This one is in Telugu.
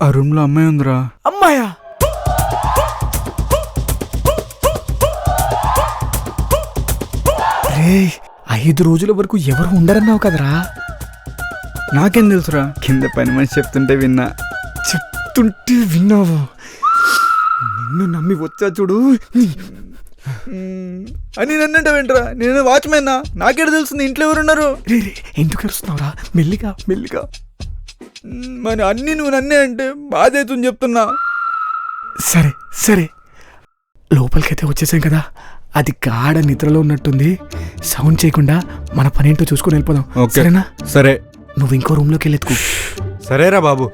ఆ రూమ్ లో అమ్మాయి ఉందిరా. అమ్మాయా? రే 5 రోజుల వరకు ఎవరు ఉండరన్నావు కదరా. నాకేం తెలుసురా, కింద పని మనిషి చెప్తుంటే విన్నా. చెప్తుంటే విన్నావు? నిన్ను నమ్మి వచ్చా చూడు. అని నన్నంటే వెంటరా, నేను వాచ్మెన్నా, నాకేడ తెలుస్తుంది ఇంట్లో ఎవరున్నారు. రే రే ఎందుకు అరుస్తున్నావురా? మెల్లిగా మెల్లిగా. మరి అన్నీ నువ్వు నన్నే అంటే బాధ అవుతుంది చెప్తున్నా. సరే సరే లోపలికైతే వచ్చేసాం కదా, అది గాఢ నిద్రలో ఉన్నట్టుంది. సౌండ్ చేయకుండా మన పనేంటో చూసుకుని వెళ్ళిపోదాం. ఓకే. సరేనా? సరే. నువ్వు ఇంకో రూమ్లోకి వెళ్ళెత్తుకో. సరేరా బాబు.